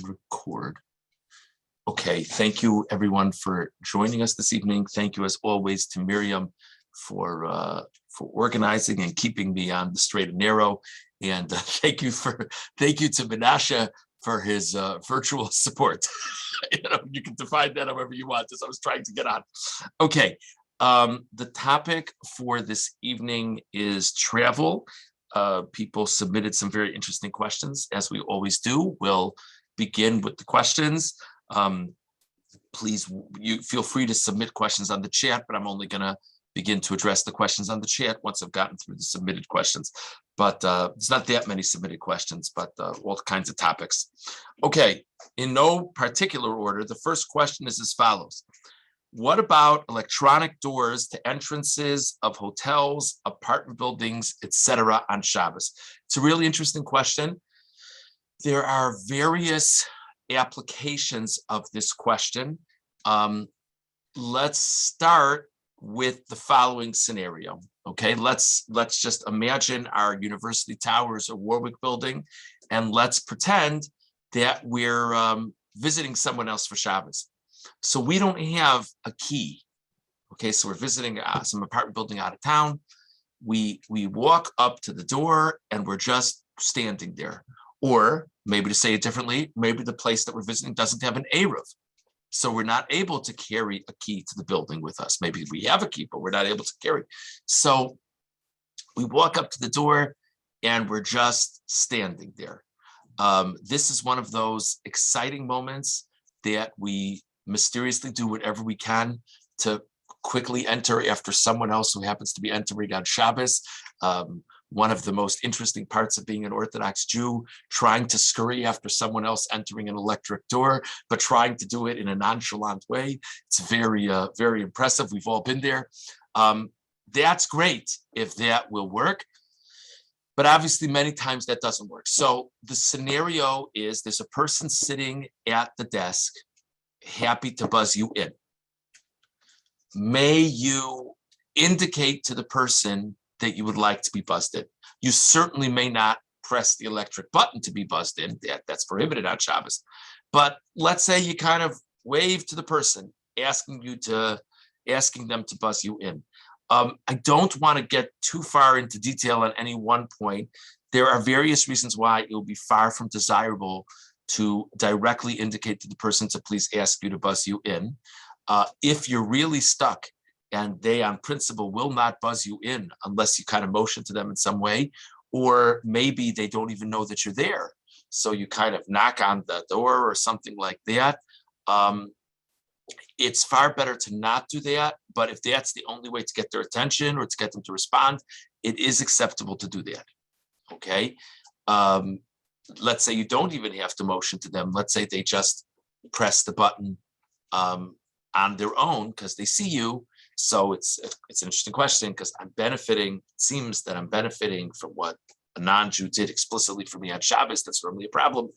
Record. Okay, thank you everyone for joining us this evening. Thank you as always to Miriam for organizing and keeping me on the straight and narrow. And thank you to Menashe for his virtual support. You can define that however you want, as I was trying to get on. Okay, the topic for this evening is travel. People submitted some very interesting questions, as we always do. We'll begin with the questions. Please, you feel free to submit questions on the chat, but I'm only going to begin to address the questions on the chat once I've gotten through the submitted questions. But it's not that many submitted questions, but all kinds of topics. Okay, in no particular order, the first question is as follows. What about electronic doors to entrances of hotels, apartment buildings, etc. on Shabbos? It's a really interesting question. There are various applications of this question. Let's start with the following scenario. Okay, let's just imagine our University Towers or Warwick building, and let's pretend that we're visiting someone else for Shabbos. So we don't have a key. Okay, so we're visiting some apartment building out of town. We walk up to the door and we're just standing there. Or maybe to say it differently, maybe the place that we're visiting doesn't have an Eruv. So we're not able to carry a key to the building with us. Maybe we have a key, but we're not able to carry. So we walk up to the door and we're just standing there. This is one of those exciting moments that we mysteriously do whatever we can to quickly enter after someone else who happens to be entering on Shabbos. One of the most interesting parts of being an Orthodox Jew, trying to scurry after someone else entering an electric door, but trying to do it in a nonchalant way. It's very, very impressive. We've all been there. That's great if that will work. But obviously, many times that doesn't work. So the scenario is there's a person sitting at the desk, happy to buzz you in. May you indicate to the person that you would like to be buzzed in. You certainly may not press the electric button to be buzzed in. That's prohibited on Shabbos. But let's say you kind of wave to the person, asking them to buzz you in. I don't want to get too far into detail on any one point. There are various reasons why it will be far from desirable to directly indicate to the person to please ask you to buzz you in. If you're really stuck and they on principle will not buzz you in unless you kind of motion to them in some way, or maybe they don't even know that you're there. So you kind of knock on the door or something like that. It's far better to not do that, but if that's the only way to get their attention or to get them to respond, it is acceptable to do that, okay? Let's say you don't even have to motion to them. Let's say they just press the button on their own because they see you. So it's an interesting question because it seems that I'm benefiting from what a non-Jew did explicitly for me on Shabbos. That's normally a problem.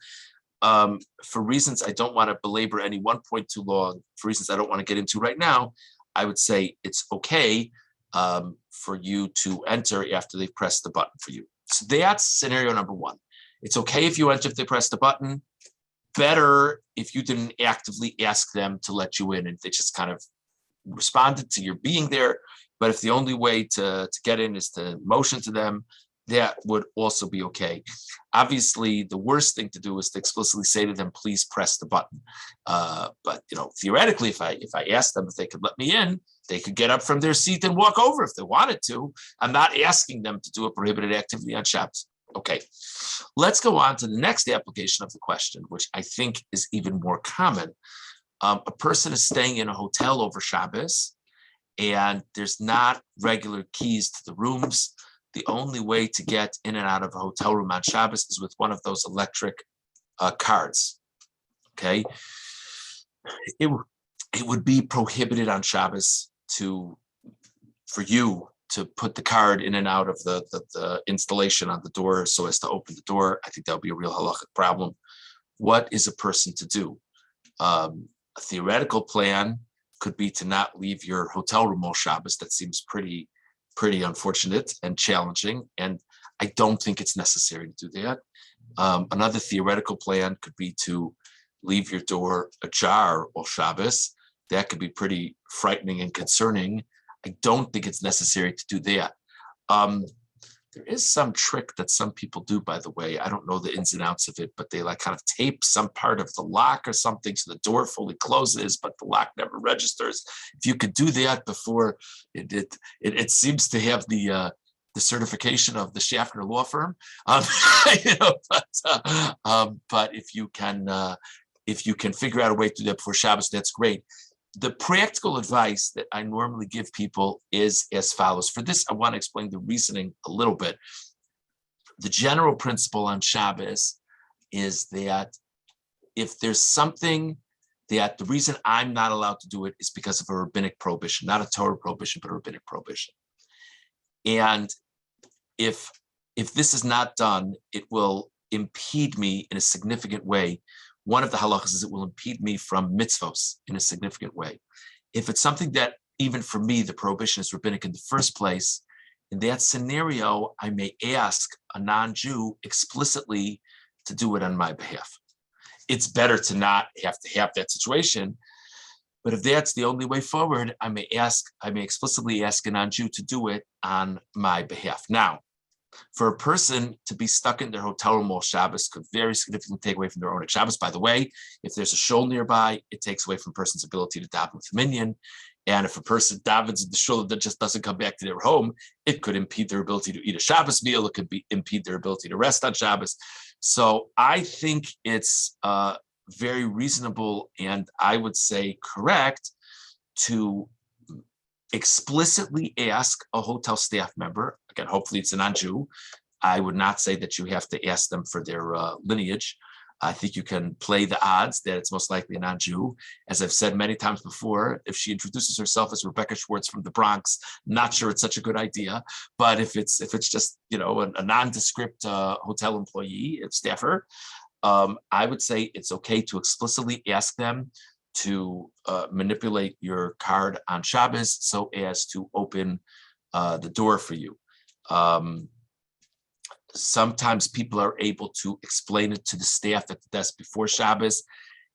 For reasons I don't want to belabor any one point too long, for reasons I don't want to get into right now, I would say it's okay for you to enter after they've pressed the button for you. So that's scenario number one. It's okay if you enter if they press the button. Better if you didn't actively ask them to let you in and they just kind of responded to your being there. But if the only way to get in is to motion to them, that would also be okay. Obviously, the worst thing to do is to explicitly say to them, please press the button. But theoretically, if I asked them if they could let me in, they could get up from their seat and walk over if they wanted to. I'm not asking them to do a prohibited activity on Shabbos. Okay, let's go on to the next application of the question, which I think is even more common. A person is staying in a hotel over Shabbos, and there's not regular keys to the rooms. The only way to get in and out of a hotel room on Shabbos is with one of those electric cards. Okay, it would be prohibited on Shabbos for you to put the card in and out of the installation on the door so as to open the door. I think that would be a real halachic problem. What is a person to do? A theoretical plan could be to not leave your hotel room all Shabbos. That seems pretty unfortunate and challenging, and I don't think it's necessary to do that. Another theoretical plan could be to leave your door ajar on Shabbos. That could be pretty frightening and concerning. I don't think it's necessary to do that. There is some trick that some people do, by the way. I don't know the ins and outs of it, but they like kind of tape some part of the lock or something so the door fully closes, but the lock never registers. If you could do that before it seems to have the certification of the Schaffner law firm. But if you can figure out a way to do that before Shabbos, that's great. The practical advice that I normally give people is as follows. For this, I want to explain the reasoning a little bit. The general principle on Shabbos is that if there's something that the reason I'm not allowed to do it is because of a rabbinic prohibition, not a Torah prohibition, but a rabbinic prohibition. And if this is not done, it will impede me in a significant way. One of the halachas is it will impede me from mitzvos in a significant way. If it's something that, even for me, the prohibition is rabbinic in the first place, in that scenario, I may ask a non-Jew explicitly to do it on my behalf. It's better to not have to have that situation, but if that's the only way forward, I may explicitly ask a non-Jew to do it on my behalf. Now, for a person to be stuck in their hotel room while Shabbos could very significantly take away from their own at Shabbos. By the way, if there's a shul nearby, it takes away from a person's ability to daven with a minyan. And if a person davens in the shul that just doesn't come back to their home, it could impede their ability to eat a Shabbos meal. It could impede their ability to rest on Shabbos. So I think it's very reasonable, and I would say correct, to explicitly ask a hotel staff member, again, hopefully it's a non-Jew. I would not say that you have to ask them for their lineage. I think you can play the odds that it's most likely a non-Jew. As I've said many times before, if she introduces herself as Rebecca Schwartz from the Bronx, not sure it's such a good idea. But if it's just a nondescript hotel employee, staffer, I would say it's okay to explicitly ask them to manipulate your card on Shabbos so as to open the door for you. Sometimes people are able to explain it to the staff at the desk before Shabbos.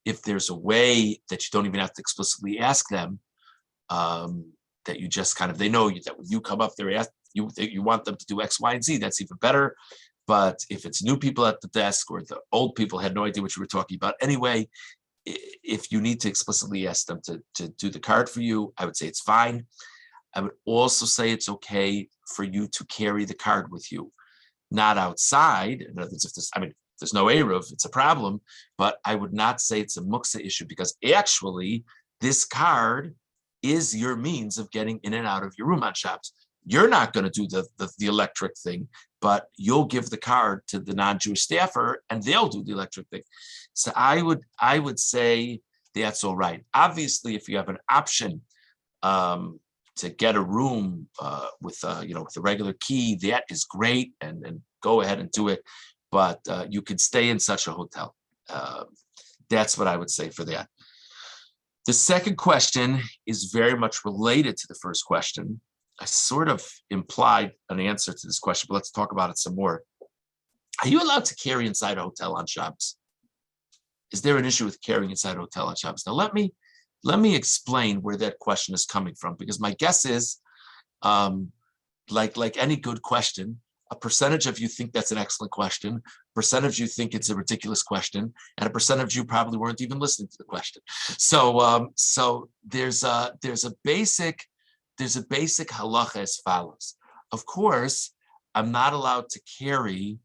If there's a way that you don't even have to explicitly ask them, that you just they know that when you come up there, you want them to do X, Y, and Z, that's even better. But if it's new people at the desk or the old people had no idea what you were talking about anyway, if you need to explicitly ask them to do the card for you, I would say it's fine. I would also say it's okay for you to carry the card with you, not outside. In other words, if there's no Eruv, it's a problem, but I would not say it's a muksa issue, because actually this card is your means of getting in and out of your room on Shabbos. You're not going to do the electric thing, but you'll give the card to the non-Jewish staffer and they'll do the electric thing. So I would say that's all right. Obviously, if you have an option to get a room with a regular key, that is great, and go ahead and do it. But you could stay in such a hotel. That's what I would say for that. The second question is very much related to the first question. I sort of implied an answer to this question, but let's talk about it some more. Are you allowed to carry inside a hotel on Shabbos? Is there an issue with carrying inside a hotel on Shabbos? Now, let me explain where that question is coming from, because my guess is, like any good question, a percentage of you think that's an excellent question, a percentage of you think it's a ridiculous question, and a percentage of you probably weren't even listening to the question. So there's a basic halacha as follows. Of course, I'm not allowed to carry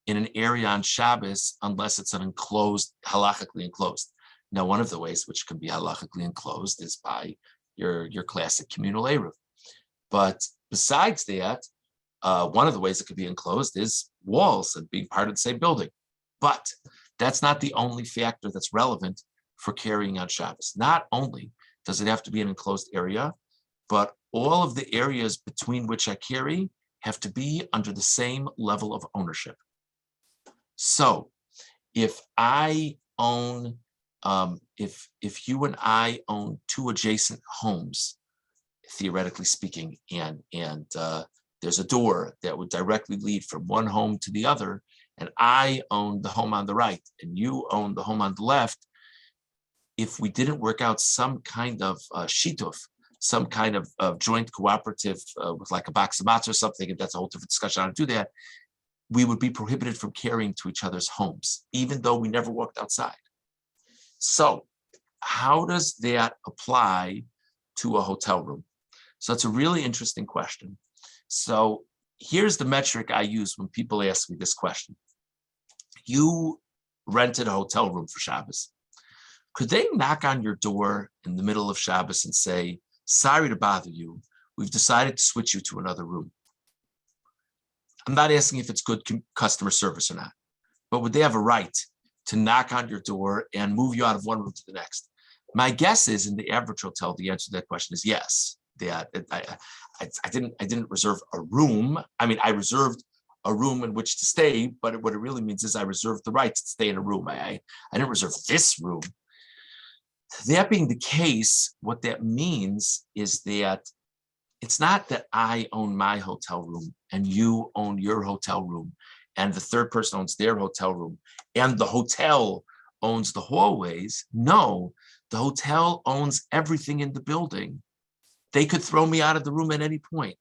in an area on Shabbos unless it's an enclosed, halachically enclosed. Now, one of the ways which can be halachically enclosed is by your classic communal Eruv. But besides that, one of the ways it could be enclosed is walls and being part of the same building. But that's not the only factor that's relevant for carrying on Shabbos. Not only does it have to be an enclosed area, but all of the areas between which I carry have to be under the same level of ownership. So if I own, if you and I own two adjacent homes, theoretically speaking, and there's a door that would directly lead from one home to the other, and I own the home on the right, and you own the home on the left, if we didn't work out some kind of shituf, some kind of joint cooperative with like a box of matzah or something, and that's a whole different discussion on how to do that, we would be prohibited from carrying to each other's homes, even though we never walked outside. So how does that apply to a hotel room? So it's a really interesting question. So here's the metric I use when people ask me this question. You rented a hotel room for Shabbos. Could they knock on your door in the middle of Shabbos and say, sorry to bother you, we've decided to switch you to another room? I'm not asking if it's good customer service or not, but would they have a right to knock on your door and move you out of one room to the next? My guess is in the average hotel, the answer to that question is yes. I didn't reserve a room. I mean, I reserved a room in which to stay, but what it really means is I reserved the right to stay in a room. I didn't reserve this room. That being the case, what that means is that it's not that I own my hotel room and you own your hotel room and the third person owns their hotel room and the hotel owns the hallways. No, the hotel owns everything in the building. They could throw me out of the room at any point.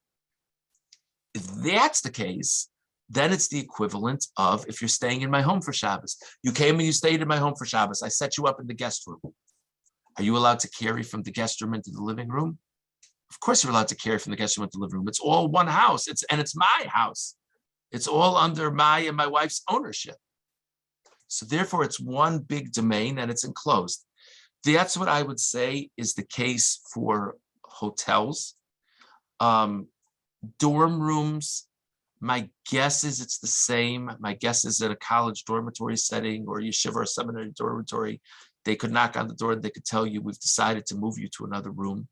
If that's the case, then it's the equivalent of if you're staying in my home for Shabbos. You came and you stayed in my home for Shabbos. I set you up in the guest room. Are you allowed to carry from the guest room into the living room? Of course you're allowed to carry from the guest room into the living room. It's all one house. It's my house. It's all under my and my wife's ownership. So therefore it's one big domain and it's enclosed. That's what I would say is the case for hotels. Dorm rooms, my guess is it's the same. My guess is in a college dormitory setting or yeshiva or seminary dormitory, they could knock on the door and they could tell you, we've decided to move you to another room.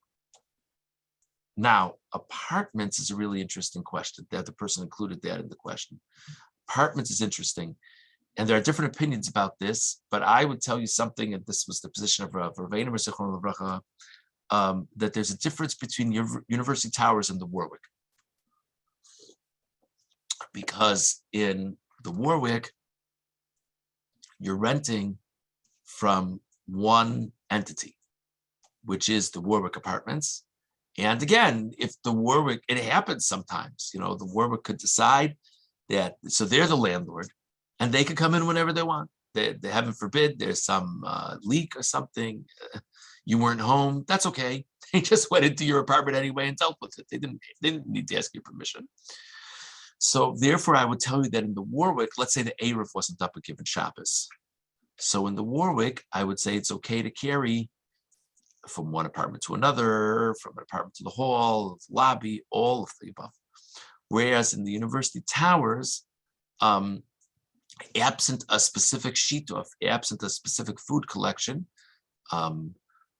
Now, apartments is a really interesting question. The other person included that in the question. Apartments is interesting. And there are different opinions about this, but I would tell you something, and this was the position of Rav that there's a difference between University Towers and the Warwick. Because in the Warwick, you're renting from one entity, which is the Warwick Apartments. And again, if the Warwick, it happens sometimes, the Warwick could decide that, so they're the landlord and they could come in whenever they want. They heaven forbid, there's some leak or something, you weren't home, that's okay. They just went into your apartment anyway and dealt with it. They didn't need to ask your permission. So therefore, I would tell you that in the Warwick, let's say the Erev wasn't up a given Shabbos. So in the Warwick, I would say it's okay to carry from one apartment to another, from an apartment to the hall, the lobby, all of the above. Whereas in the University Towers, absent a specific shituf, absent a specific food collection,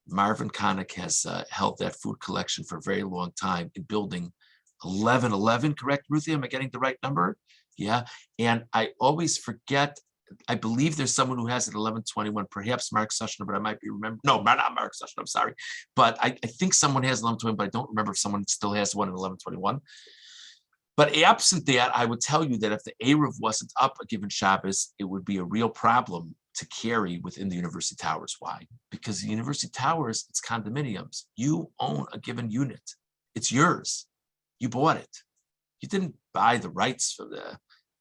Marvin Connick has held that food collection for a very long time in building 1111, correct, Ruthie? Am I getting the right number? Yeah, and I always forget, I believe there's someone who has it 1121, perhaps Mark Sushner, but I might be remembering. No, not Mark Sushner, I'm sorry. But I think someone has 1121, but I don't remember if someone still has one in 1121. But absent that, I would tell you that if the Erev wasn't up a given Shabbos, it would be a real problem to carry within the University Towers. Why? Because the University Towers, it's condominiums. You own a given unit. It's yours. You bought it. You didn't buy the rights for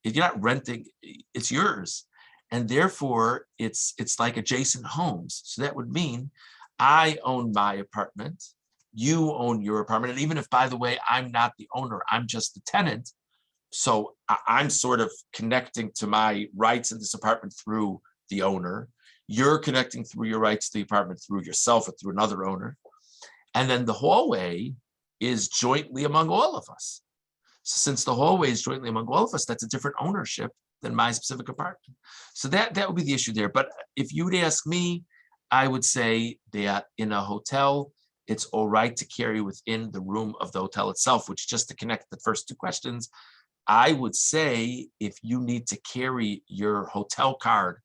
if you're not renting, it's yours. And therefore, it's like adjacent homes. So that would mean I own my apartment, you own your apartment. And even if, by the way, I'm not the owner, I'm just the tenant. So I'm sort of connecting to my rights in this apartment through the owner. You're connecting through your rights to the apartment through yourself or through another owner. And then the hallway is jointly among all of us. So since the hallway is jointly among all of us, that's a different ownership than my specific apartment. So that would be the issue there. But if you'd ask me, I would say that in a hotel, it's all right to carry within the room of the hotel itself, which, just to connect the first two questions, I would say if you need to carry your hotel card,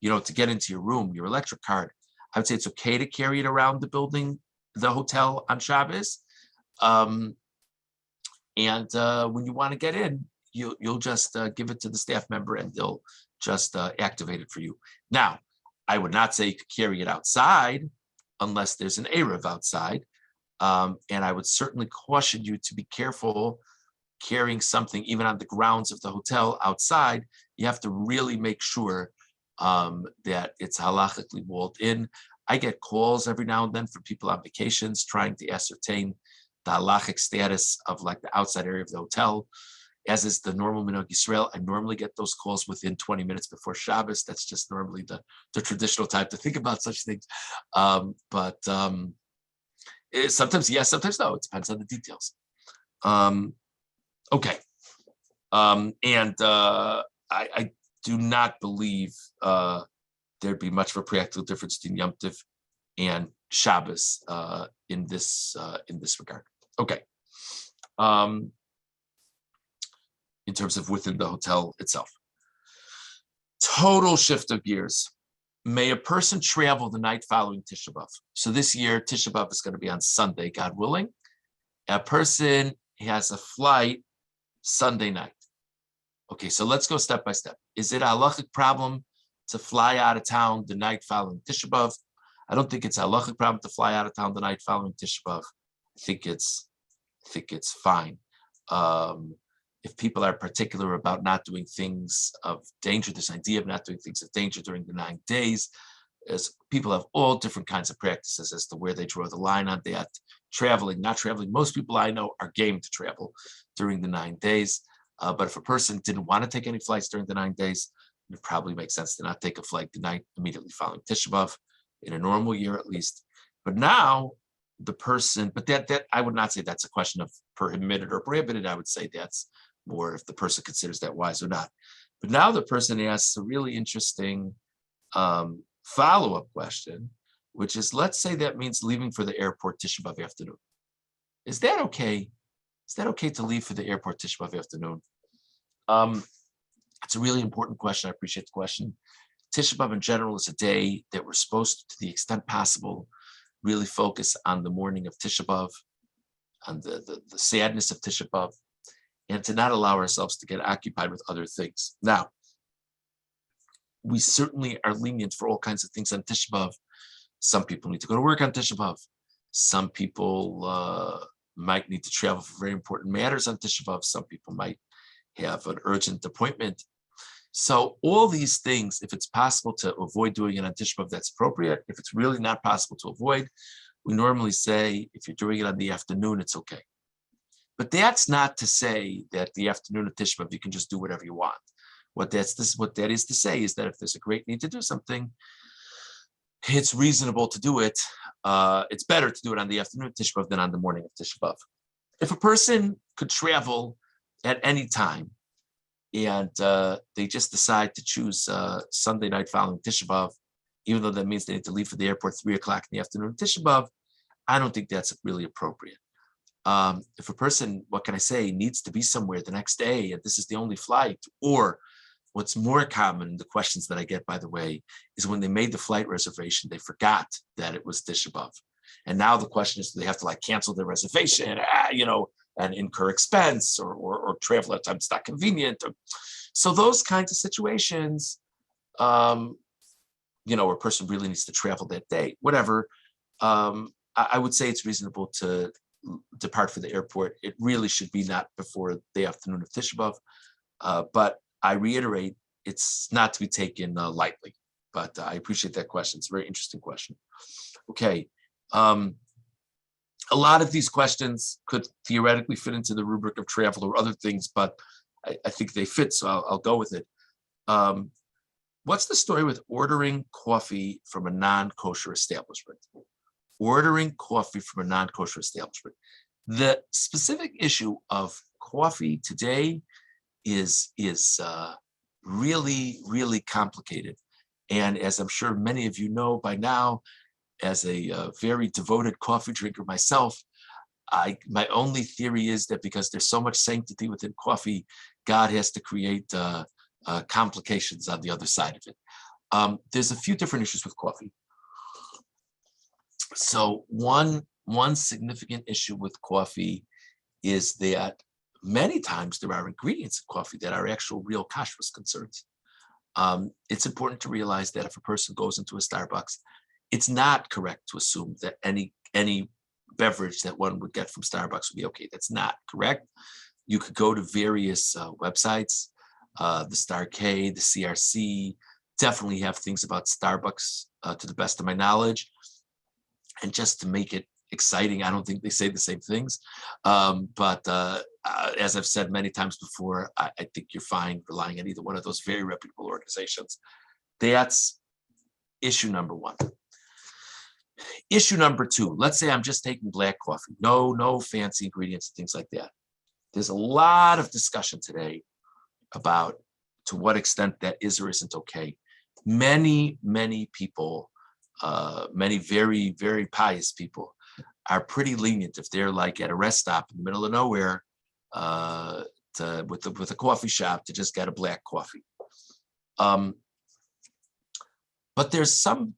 to get into your room, your electric card, I would say it's okay to carry it around the building, the hotel on Shabbos. And when you want to get in, you'll just give it to the staff member and they'll just activate it for you. Now, I would not say you could carry it outside unless there's an Erev outside. And I would certainly caution you to be careful carrying something even on the grounds of the hotel outside. You have to really make sure that it's halachically walled in. I get calls every now and then from people on vacations trying to ascertain the halachic status of like the outside area of the hotel. As is the normal minhag Yisrael, I normally get those calls within 20 minutes before Shabbos. That's just normally the traditional time to think about such things. Sometimes yes, sometimes no. It depends on the details. Okay. I do not believe there'd be much of a practical difference between Yom Tov and Shabbos in this regard. Okay. In terms of within the hotel itself. Total shift of gears. May a person travel the night following Tisha B'Av? So this year, Tisha B'Av is going to be on Sunday, God willing. A person has a flight Sunday night. Okay, so let's go step by step. Is it a halachic problem to fly out of town the night following Tisha B'Av? I don't think it's a halachic problem to fly out of town the night following Tisha B'Av. I think it's fine. If people are particular about not doing things of danger, this idea of not doing things of danger during the 9 days, as people have all different kinds of practices as to where they draw the line on that. Traveling, not traveling. Most people I know are game to travel during the 9 days. But if a person didn't want to take any flights during the 9 days, it probably makes sense to not take a flight the night immediately following Tisha B'Av, in a normal year at least. But now the person, but that I would not say that's a question of permitted or prohibited. I would say that's more if the person considers that wise or not. But now the person asks a really interesting follow-up question, which is, let's say that means leaving for the airport Tisha B'Av afternoon. Is that okay? Is that okay to leave for the airport Tisha B'Av afternoon? It's a really important question. I appreciate the question. Tisha B'Av in general is a day that we're supposed to the extent possible, really focus on the morning of Tisha B'Av, on the sadness of Tisha B'Av, and to not allow ourselves to get occupied with other things. Now, we certainly are lenient for all kinds of things on Tisha B'Av. Some people need to go to work on Tisha B'Av. Some people might need to travel for very important matters on Tisha B'Av. Some people might have an urgent appointment. So all these things, if it's possible to avoid doing it on Tisha B'Av, that's appropriate. If it's really not possible to avoid, we normally say if you're doing it on the afternoon, it's okay. But that's not to say that the afternoon of Tisha B'Av, you can just do whatever you want. What that is to say is that if there's a great need to do something, it's reasonable to do it. It's better to do it on the afternoon of Tisha B'Av than on the morning of Tisha B'Av. If a person could travel at any time and they just decide to choose Sunday night following Tisha B'Av, even though that means they need to leave for the airport 3 o'clock in the afternoon of Tisha B'Av, I don't think that's really appropriate. If a person, what can I say, needs to be somewhere the next day and this is the only flight, or what's more common, the questions that I get, by the way, is when they made the flight reservation, they forgot that it was Tisha B'Av. And now the question is, do they have to like cancel their reservation, and incur expense or travel at times it's not convenient? So those kinds of situations, where a person really needs to travel that day, whatever, I would say it's reasonable to depart for the airport. It really should be not before the afternoon of Tisha B'Av. But I reiterate, it's not to be taken lightly. But I appreciate that question. It's a very interesting question. Okay. A lot of these questions could theoretically fit into the rubric of travel or other things, but I think they fit, so I'll go with it. What's the story with ordering coffee from a non-kosher establishment? Ordering coffee from a non-kosher establishment. The specific issue of coffee today is really, really complicated. And as I'm sure many of you know by now, as a very devoted coffee drinker myself, my only theory is that because there's so much sanctity within coffee, God has to create complications on the other side of it. There's a few different issues with coffee. So one significant issue with coffee is that many times there are ingredients in coffee that are actual real kashrus concerns. It's important to realize that if a person goes into a Starbucks, it's not correct to assume that any beverage that one would get from Starbucks would be okay. That's not correct. You could go to various websites, the Star K, the CRC, definitely have things about Starbucks to the best of my knowledge. And just to make it exciting, I don't think they say the same things. But as I've said many times before, I think you're fine relying on either one of those very reputable organizations. That's issue number one. Issue number two, let's say I'm just taking black coffee, no fancy ingredients and things like that. There's a lot of discussion today about to what extent that is or isn't okay. Many people, many very, very pious people are pretty lenient if they're like at a rest stop in the middle of nowhere with a coffee shop to just get a black coffee. But there's some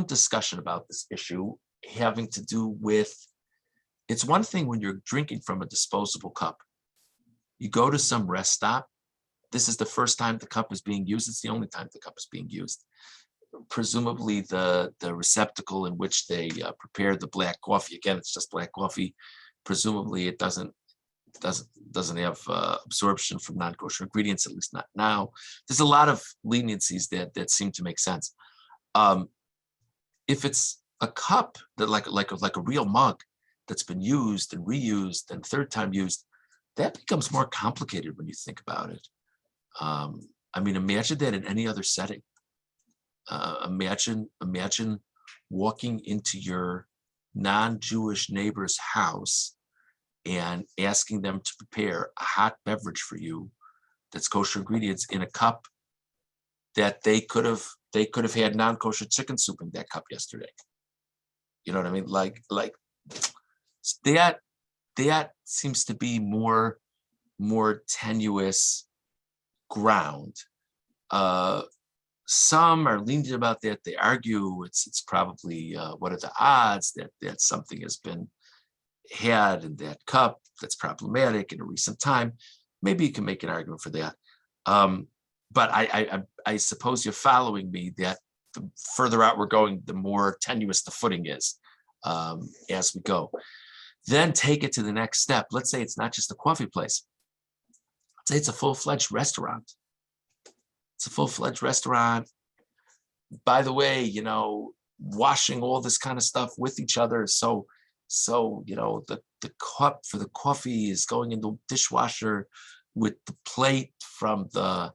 discussion about this issue having to do with, it's one thing when you're drinking from a disposable cup. You go to some rest stop. This is the first time the cup is being used. It's the only time the cup is being used. Presumably the receptacle in which they prepare the black coffee, again, it's just black coffee. Presumably it doesn't have absorption from non-kosher ingredients, at least not now. There's a lot of leniencies that seem to make sense. If it's a cup that like a real mug that's been used and reused and third time used, that becomes more complicated when you think about it. I mean, imagine that in any other setting. Imagine walking into your non-Jewish neighbor's house and asking them to prepare a hot beverage for you that's kosher ingredients in a cup that they could have had non-kosher chicken soup in that cup yesterday. You know what I mean? Like that seems to be more tenuous ground. Some are lenient about that. They argue it's probably what are the odds that something has been had in that cup that's problematic in a recent time. Maybe you can make an argument for that. But I suppose you're following me that the further out we're going, the more tenuous the footing is as we go. Then take it to the next step. Let's say it's not just a coffee place. Let's say it's a full-fledged restaurant. It's a full-fledged restaurant. By the way, washing all this kind of stuff with each other. So the cup for the coffee is going in the dishwasher with the plate from the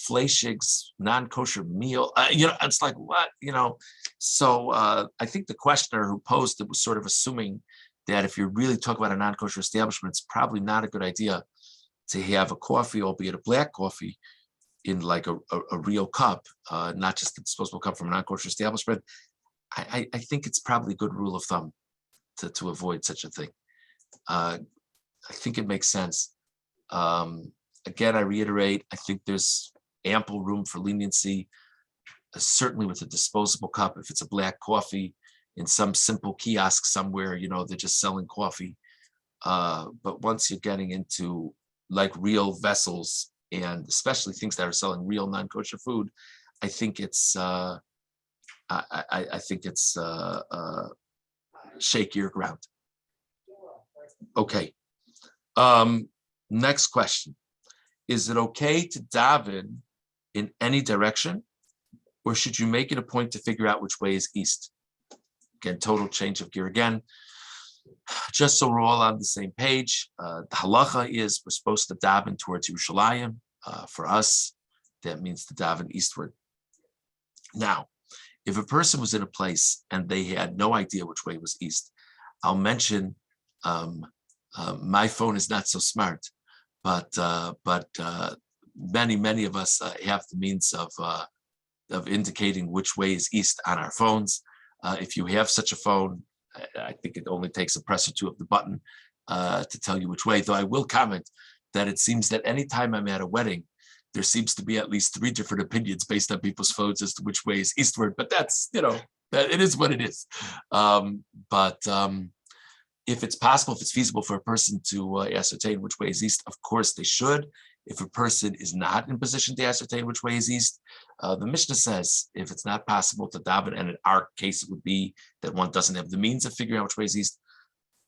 Fleischig's non-kosher meal. It's like, what? So I think the questioner who posed it was sort of assuming that if you're really talking about a non-kosher establishment, it's probably not a good idea to have a coffee, albeit a black coffee, in like a real cup, not just a disposable cup from a non-kosher establishment. I think it's probably a good rule of thumb to avoid such a thing. I think it makes sense. Again, I reiterate, I think there's ample room for leniency, certainly with a disposable cup. If it's a black coffee in some simple kiosk somewhere, they're just selling coffee. But once you're getting into like real vessels, and especially things that are selling real non-kosher food, I think it's shakier ground. Okay. Next question. Is it okay to daven in any direction, or should you make it a point to figure out which way is east? Again, total change of gear again. Just so we're all on the same page, the halacha is we're supposed to daven towards Yerushalayim. For us, that means to daven eastward. Now, if a person was in a place and they had no idea which way was east, I'll mention my phone is not so smart, but many of us have the means of indicating which way is east on our phones. If you have such a phone, I think it only takes a press or two of the button to tell you which way, though I will comment that it seems that anytime I'm at a wedding, there seems to be at least 3 different opinions based on people's phones as to which way is eastward, but that's, that it is what it is. If it's possible, if it's feasible for a person to ascertain which way is east, of course they should. If a person is not in position to ascertain which way is east, the Mishnah says if it's not possible to daven, and in our case it would be that one doesn't have the means of figuring out which way is east,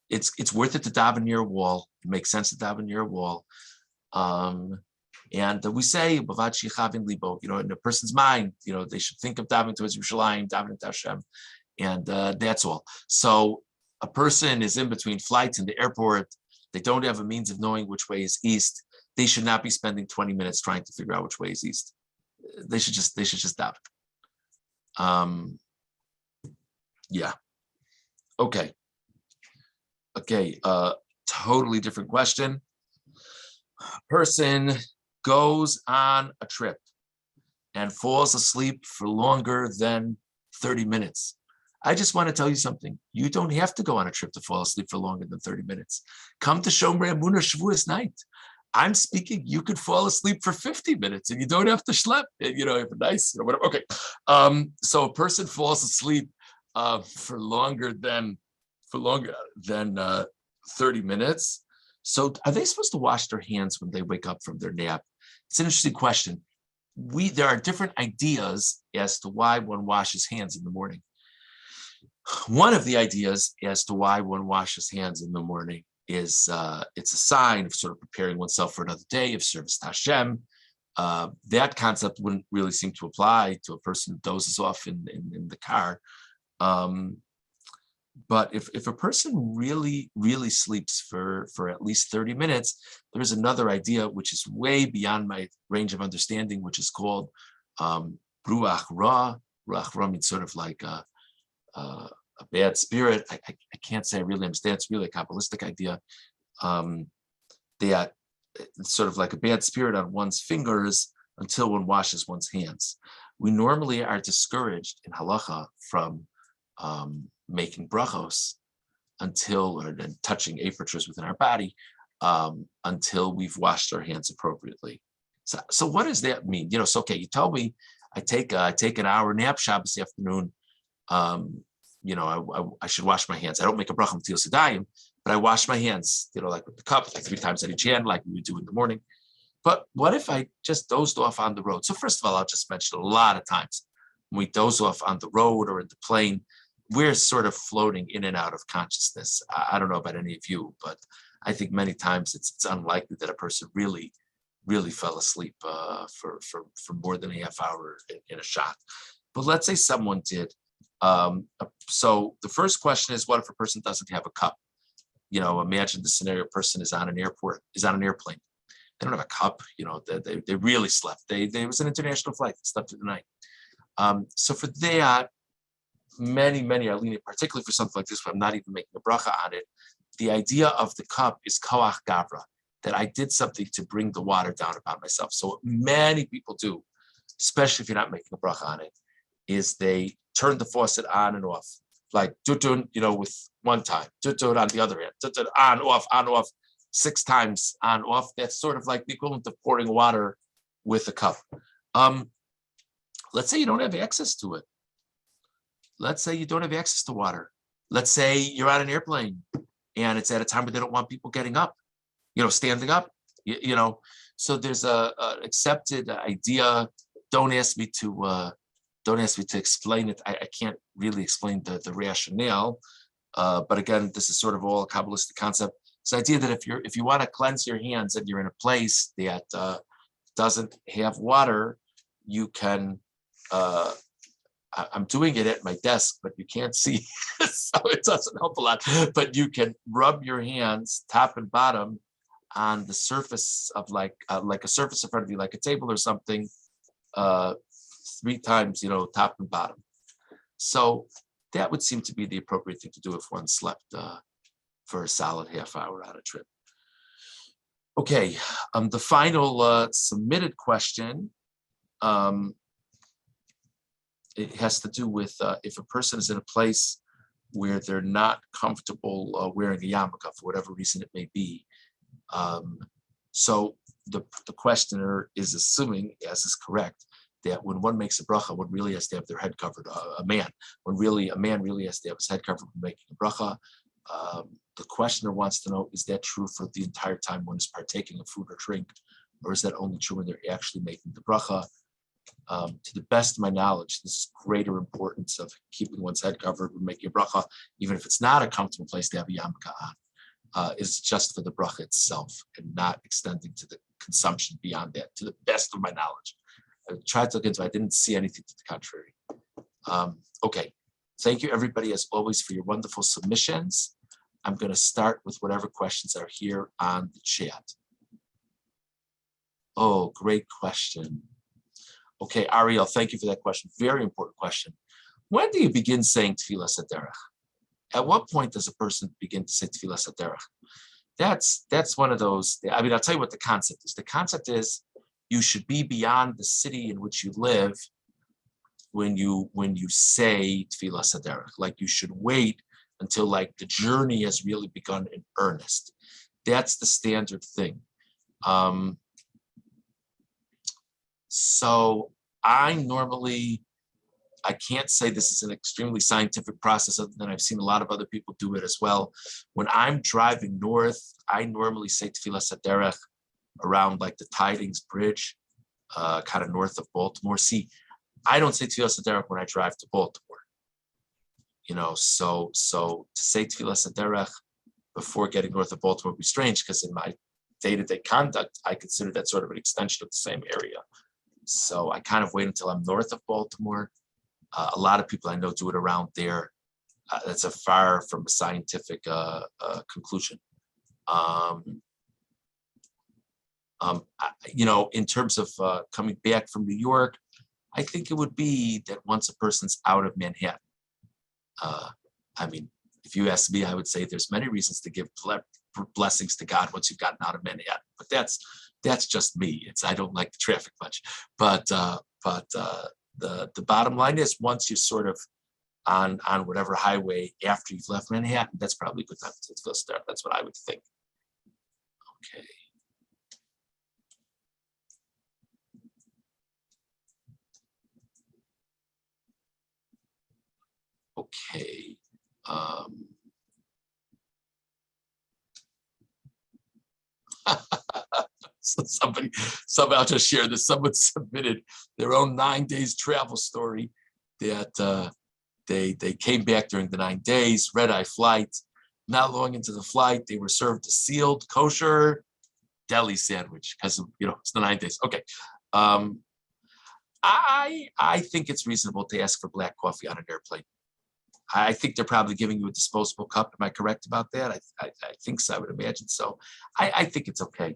it's worth it to daven near a wall. It makes sense to daven near a wall. And we say, in a person's mind, they should think of davening towards Yerushalayim, davening to Hashem, and that's all. So a person is in between flights in the airport. They don't have a means of knowing which way is east. They should not be spending 20 minutes trying to figure out which way is east. They should just daven. Yeah. Okay. Totally different question. Person goes on a trip and falls asleep for longer than 30 minutes. I just want to tell you something. You don't have to go on a trip to fall asleep for longer than 30 minutes. Come to Shomrei Emunah Shavuos night. I'm speaking, you could fall asleep for 50 minutes and you don't have to schlep. You have a nice, whatever. Okay. So a person falls asleep for longer than 30 minutes. So are they supposed to wash their hands when they wake up from their nap? It's an interesting question. There are different ideas as to why one washes hands in the morning. One of the ideas as to why one washes hands in the morning is it's a sign of sort of preparing oneself for another day of service to Hashem. That concept wouldn't really seem to apply to a person who dozes off in the car. But if a person really, really sleeps for at least 30 minutes, there's another idea which is way beyond my range of understanding, which is called ruach ra. Ruach ra means sort of like a bad spirit. I can't say I really understand. It's really a Kabbalistic idea. That it's sort of like a bad spirit on one's fingers until one washes one's hands. We normally are discouraged in halacha from making brachos and touching apertures within our body until we've washed our hands appropriately. So what does that mean? So okay, you told me I take an hour nap Shabbos afternoon. I should wash my hands. I don't make a bracha until Sedayim, but I wash my hands, like with the cup, like 3 times at each hand, like we would do in the morning. But what if I just dozed off on the road? So first of all, I'll just mention a lot of times when we doze off on the road or in the plane, we're sort of floating in and out of consciousness. I don't know about any of you, but I think many times it's unlikely that a person really, really fell asleep for more than a half hour in a shot. But let's say someone did. So the first question is, what if a person doesn't have a cup? Imagine the scenario: a person is on an airplane. They don't have a cup. They really slept. It was an international flight. They slept through the night. So for that, many are lenient, particularly for something like this where I'm not even making a bracha on it. The idea of the cup is koach gavra, that I did something to bring the water down upon myself. So what many people do, especially if you're not making a bracha on it, is they turn the faucet on and off, like tutun, with one time, tutun on the other hand, tutun on, off, 6 times on, off. That's sort of like the equivalent of pouring water with a cup. Let's say you don't have access to it. Let's say you don't have access to water. Let's say you're on an airplane and it's at a time where they don't want people getting up, standing up, So there's a accepted idea. Don't ask me to explain it. I can't really explain the rationale. But again, this is sort of all a Kabbalistic concept. It's the idea that if you want to cleanse your hands and you're in a place that doesn't have water, you can. I'm doing it at my desk, but you can't see, so it doesn't help a lot. But you can rub your hands, top and bottom, on the surface of like a surface in front of you, like a table or something, 3 times, top and bottom. So that would seem to be the appropriate thing to do if one slept for a solid half hour on a trip. Okay, the final submitted question. It has to do with if a person is in a place where they're not comfortable wearing a yarmulke for whatever reason it may be. So the questioner is assuming, as is correct, that when one makes a bracha, one really has to have their head covered. A man really has to have his head covered when making a bracha. The questioner wants to know, is that true for the entire time one is partaking of food or drink, or is that only true when they're actually making the bracha? To the best of my knowledge, this greater importance of keeping one's head covered when making a bracha, even if it's not a comfortable place to have a yarmulke on, is just for the bracha itself and not extending to the consumption beyond that, to the best of my knowledge. I tried to look into it. I didn't see anything to the contrary. Okay. Thank you, everybody, as always, for your wonderful submissions. I'm going to start with whatever questions are here on the chat. Oh, great question. Okay, Ariel, thank you for that question. Very important question. When do you begin saying Tefillas Haderech? At what point does a person begin to say Tefillas Haderech? That's one of those. I mean, I'll tell you what the concept is. The concept is you should be beyond the city in which you live when you say Tefillas Haderech. Like, you should wait until like the journey has really begun in earnest. That's the standard thing. So I can't say this is an extremely scientific process, other than I've seen a lot of other people do it as well. When I'm driving north, I normally say Tefillas Haderech around like the Tidings Bridge, kind of north of Baltimore. See, I don't say Tefillas Haderech when I drive to Baltimore. So to say Tefillas Haderech before getting north of Baltimore would be strange, because in my day-to-day conduct, I consider that sort of an extension of the same area. So I kind of wait until I'm north of Baltimore. A lot of people I know do it around there. That's a far from a scientific conclusion. In terms of coming back from New York, I think it would be that once a person's out of Manhattan. I mean, if you ask me, I would say there's many reasons to give blessings to God once you've gotten out of Manhattan. But that's just me. I don't like the traffic much. But the bottom line is, once you're sort of on whatever highway after you've left Manhattan, that's probably a good time to start. That's what I would think. Okay. Okay. So somebody, I'll just share this. Someone submitted their own 9 days travel story that they came back during the 9 days, red-eye flight. Not long into the flight, they were served a sealed kosher deli sandwich because it's the 9 days. Okay. I think it's reasonable to ask for black coffee on an airplane. I think they're probably giving you a disposable cup. Am I correct about that? I think so. I would imagine so. I think it's okay.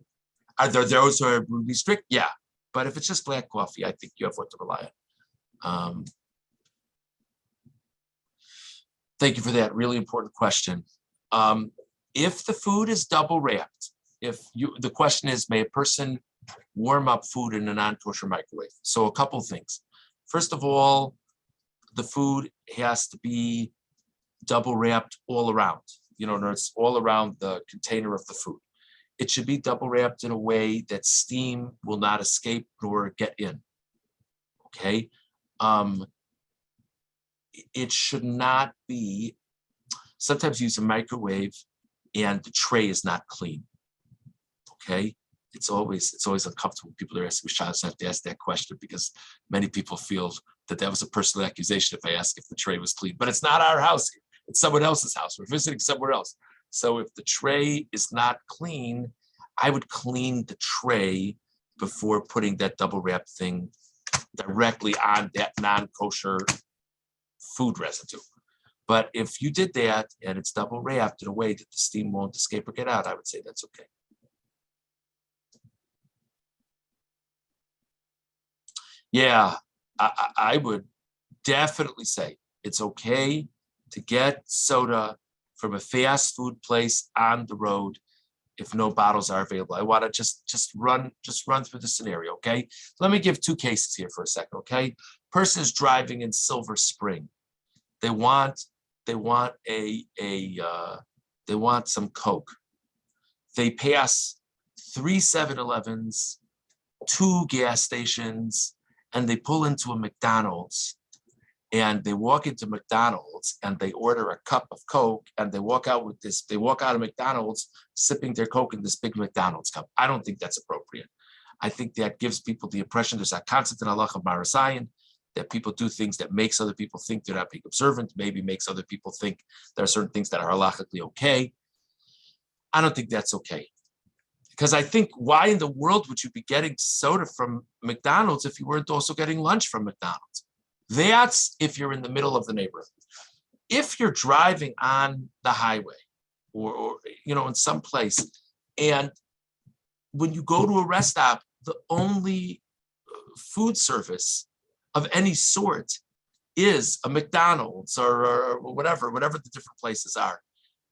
Are there those who are really strict? Yeah. But if it's just black coffee, I think you have what to rely on. Thank you for that really important question. If the food is double wrapped, the question is, may a person warm up food in a non-kosher microwave? So a couple things. First of all, the food has to be double wrapped all around. It's all around the container of the food. It should be double wrapped in a way that steam will not escape nor get in. Okay. It should not be. Sometimes you use a microwave and the tray is not clean. Okay. It's always uncomfortable when people are asking me, I have to ask that question, because many people feel that was a personal accusation if I ask if the tray was clean. But it's not our house. It's someone else's house. We're visiting somewhere else. So if the tray is not clean, I would clean the tray before putting that double wrap thing directly on that non-kosher food residue. But if you did that and it's double wrapped in a way that the steam won't escape or get out, I would say that's okay. Yeah, I would definitely say it's okay to get soda from a fast food place on the road if no bottles are available. I want to just run through the scenario, okay? Let me give two cases here for a second, okay? Person is driving in Silver Spring. They want some Coke. They pass 3 7-Elevens, 2 gas stations, and they pull into a McDonald's. and they walk into McDonald's and they order a cup of Coke and they walk out of McDonald's sipping their Coke in this big McDonald's cup. I don't think that's appropriate. I think that gives people the impression there's a concept in Halachos of Travel that people do things that makes other people think they're not being observant, maybe makes other people think there are certain things that are halachically okay. I don't think that's okay. Because I think why in the world would you be getting soda from McDonald's if you weren't also getting lunch from McDonald's? That's if you're in the middle of the neighborhood. If you're driving on the highway or in some place, and when you go to a rest stop, the only food service of any sort is a McDonald's or whatever the different places are.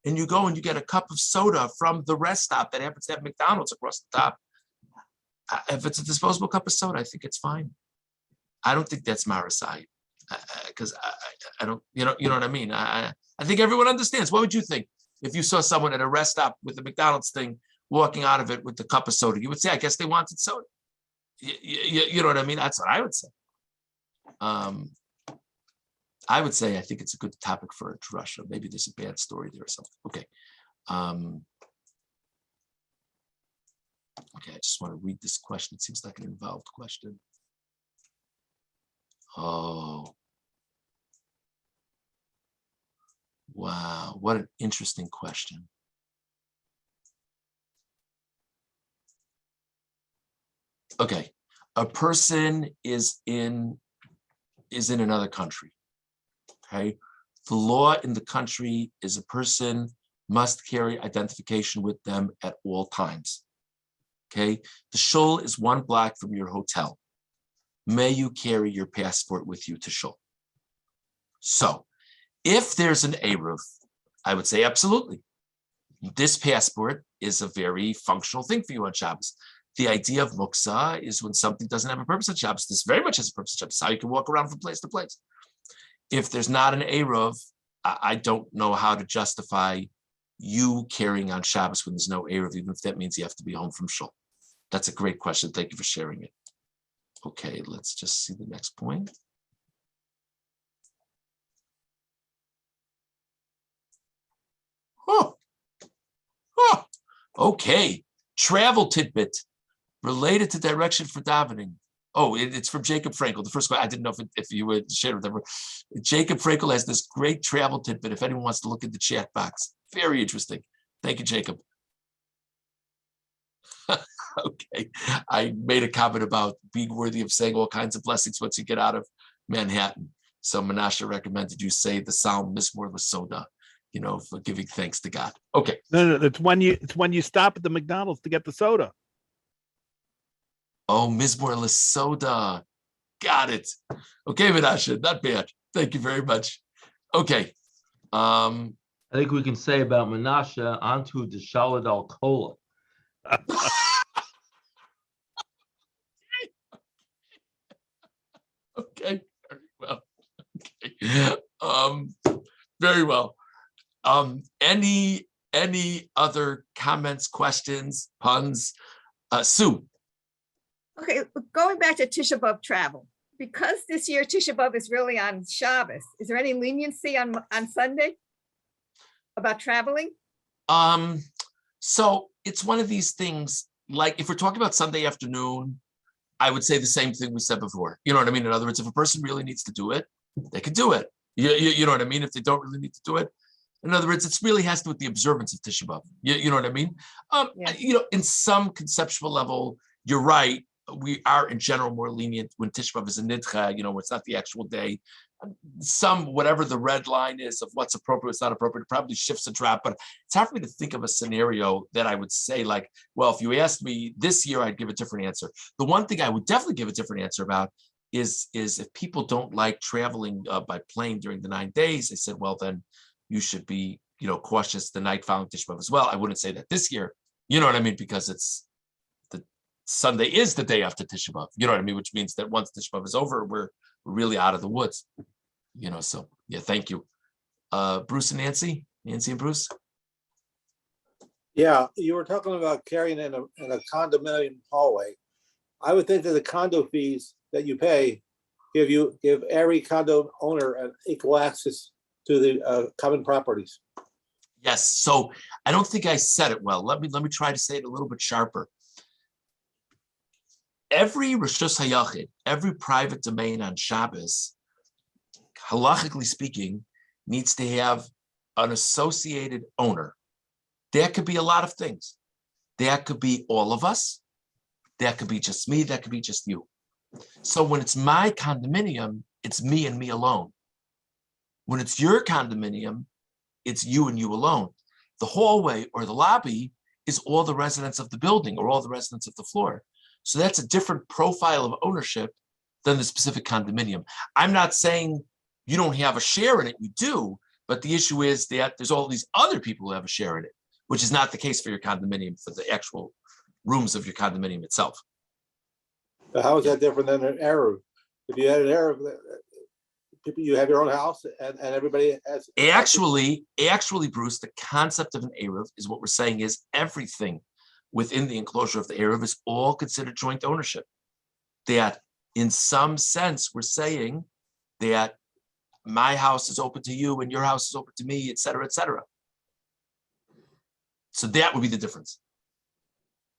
And you go and you get a cup of soda from the rest stop that happens to have McDonald's across the top. If it's a disposable cup of soda, I think it's fine. I don't think that's marasai, because I don't, you know what I mean? I think everyone understands. What would you think if you saw someone at a rest stop with the McDonald's thing walking out of it with the cup of soda? You would say, I guess they wanted soda. You know what I mean? That's what I would say. I would say I think it's a good topic for a drasha. Maybe there's a bad story there or something. Okay. Okay, I just want to read this question. It seems like an involved question. Oh. Wow, what an interesting question. Okay, a person is in another country. Okay, the law in the country is a person must carry identification with them at all times. Okay, the shul is 1 block from your hotel. May you carry your passport with you to shul? So, if there's an Eruv, I would say absolutely. This passport is a very functional thing for you on Shabbos. The idea of muksa is when something doesn't have a purpose on Shabbos. This very much has a purpose on Shabbos. How you can walk around from place to place. If there's not an Eruv, I don't know how to justify you carrying on Shabbos when there's no Eruv, even if that means you have to be home from shul. That's a great question. Thank you for sharing it. Okay, let's just see the next point. Okay. Travel tidbit related to direction for davening. Oh, it's from Jacob Frankel. The first one, I didn't know if you would share with them. Jacob Frankel has this great travel tidbit. If anyone wants to look at the chat box, very interesting. Thank you, Jacob. Okay. I made a comment about being worthy of saying all kinds of blessings once you get out of Manhattan. So Menashe recommended you say the Psalm Mizmor L'Soda, for giving thanks to God. Okay. No, it's when you stop at the McDonald's to get the soda. Oh, Mizmor L'Soda. Got it. Okay, Menashe, not bad. Thank you very much. Okay. I think we can say about Menashe onto the Shalad al Kola. Okay, very well. Okay. Very well. Any other comments, questions, puns? Sue. Okay, going back to Tisha B'Av travel, because this year Tisha B'Av is really on Shabbos, is there any leniency on Sunday about traveling? So it's one of these things, like if we're talking about Sunday afternoon, I would say the same thing we said before. You know what I mean? In other words, if a person really needs to do it, they can do it. You know what I mean? If they don't really need to do it. In other words, it really has to do with the observance of Tisha B'Av. You know what I mean? Yeah. In some conceptual level, you're right. We are in general more lenient when Tisha B'Av is a nidcha, where it's not the actual day. Whatever the red line is of what's appropriate, what's not appropriate, it probably shifts a drop. But it's hard for me to think of a scenario that I would say like, well, if you asked me this year, I'd give a different answer. The one thing I would definitely give a different answer about is if people don't like traveling by plane during the 9 days, I said, well, then you should be, cautious the night following Tisha B'Av as well. I wouldn't say that this year, you know what I mean? Because it's the Sunday is the day after Tisha B'Av, you know what I mean? Which means that once Tisha B'Av is over, we're really out of the woods, so yeah, thank you. Bruce and Nancy and Bruce. Yeah, you were talking about carrying in a condominium hallway. I would think that the condo fees that you pay give every condo owner an equal access to the common properties. Yes, so I don't think I said it well. Let me try to say it a little bit sharper. Every Rishus Hayachid, every private domain on Shabbos, halachically speaking, needs to have an associated owner. That could be a lot of things. That could be all of us. That could be just me. That could be just you. So when it's my condominium, it's me and me alone. When it's your condominium, it's you and you alone. The hallway or the lobby is all the residents of the building or all the residents of the floor. So that's a different profile of ownership than the specific condominium. I'm not saying you don't have a share in it, you do, but the issue is that there's all these other people who have a share in it, which is not the case for your condominium, for the actual rooms of your condominium itself. But how is that different than an Eruv? If you had an Eruv, people, you have your own house and everybody has. Actually, Bruce, the concept of an Eruv is what we're saying is everything within the enclosure of the Eruv is all considered joint ownership. That in some sense, we're saying that my house is open to you and your house is open to me, et cetera, et cetera. So that would be the difference.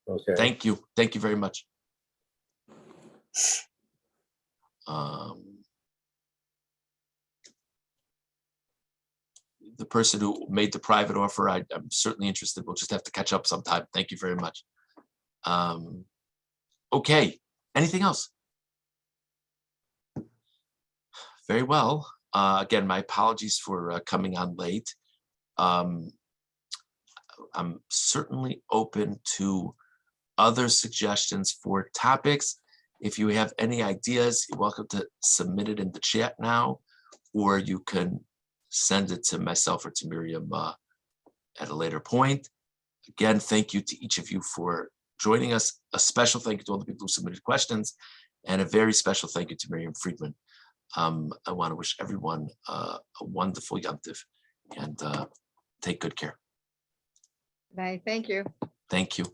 Okay. Thank you. Thank you very much. The person who made the private offer, I'm certainly interested. We'll just have to catch up sometime. Thank you very much. Okay, anything else? Very well. Again, my apologies for coming on late. I'm certainly open to other suggestions for topics. If you have any ideas, you're welcome to submit it in the chat now, or you can send it to myself or to Miriam at a later point. Again, thank you to each of you for joining us. A special thank you to all the people who submitted questions, and a very special thank you to Miriam Friedman. I want to wish everyone a wonderful Yom Tov, and take good care. Bye, thank you. Thank you.